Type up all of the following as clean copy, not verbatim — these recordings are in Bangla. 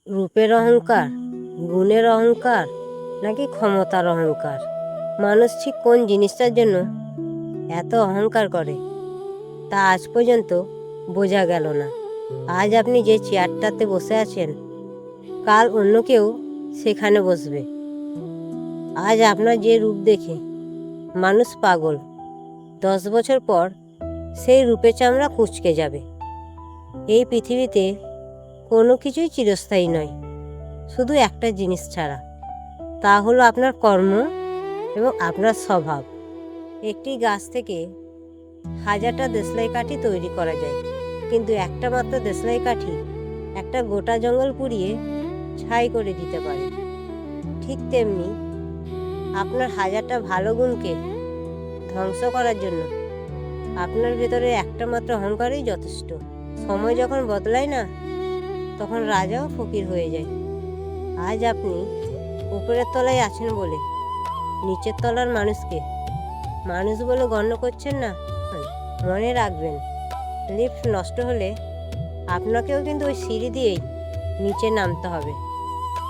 রূপের অহংকার, গুণের অহংকার, নাকি ক্ষমতার অহংকার? মানুষ ঠিক কোন জিনিসটার জন্য এত অহংকার করে তা আজ পর্যন্ত বোঝা গেল না। আজ আপনি যে চেয়ারটাতে বসে আছেন, কাল অন্য কেউ সেখানে বসবে। আজ আপনার যে রূপ দেখে মানুষ পাগল, 10 বছর পর সেই রূপের চামড়া কুঁচকে যাবে। এই পৃথিবীতে কোনো কিছুই চিরস্থায়ী নয়, শুধু একটা জিনিস ছাড়া, তা হলো আপনার কর্ম এবং আপনার স্বভাব। একটি গাছ থেকে হাজারটা দেশলাই কাঠি তৈরি করা যায়, কিন্তু একটা মাত্র দেশলাই কাঠি একটা গোটা জঙ্গল পুড়িয়ে ছাই করে দিতে পারে। ঠিক তেমনি আপনার হাজারটা ভালো গুণকে ধ্বংস করার জন্য আপনার ভেতরে একটা মাত্র অহংকারই যথেষ্ট। সময় যখন বদলায় না, তখন রাজাও ফকির হয়ে যায়। আজ আপনি উপরের তলায় আছেন বলে নিচের তলার মানুষকে মানুষ বলে গণ্য করছেন না। মনে রাখবেন, লিফট নষ্ট হলে আপনাকেও কিন্তু ওই সিঁড়ি দিয়েই নিচে নামতে হবে।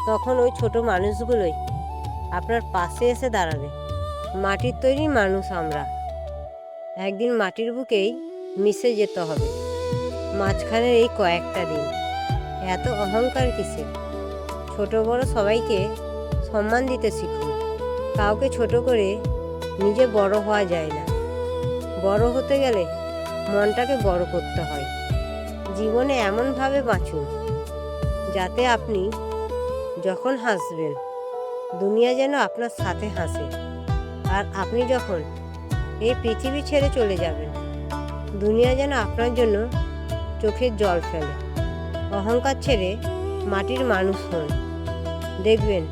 তখন ওই ছোট মানুষগুলোই আপনার পাশে এসে দাঁড়াবে। মাটির তৈরি মানুষ আমরা, একদিন মাটির বুকেই মিশে যেতে হবে। মাঝখানের এই কয়েকটা দিন এত অহংকার কিসে? ছোট বড় সবাইকে সম্মান দিতে শিখুন। কাউকে ছোট করে নিজে বড় হওয়া যায় না। বড় হতে গেলে মনটাকে বড় করতে হয়। জীবনে এমনভাবে বাঁচুন যাতে আপনি যখন হাসবেন, দুনিয়া যেন আপনার সাথে হাসে। আর আপনি যখন এই পৃথিবী ছেড়ে চলে যাবেন, দুনিয়া যেন আপনার জন্য চোখের জল ফেলে। অহংকার ছেড়ে মাটির মানুষ হন, দেখবেন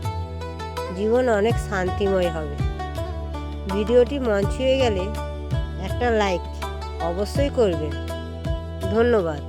জীবন অনেক শান্তিময় হবে। ভিডিওটি মন ছুঁয়ে গেলে একটা লাইক অবশ্যই করবেন। ধন্যবাদ।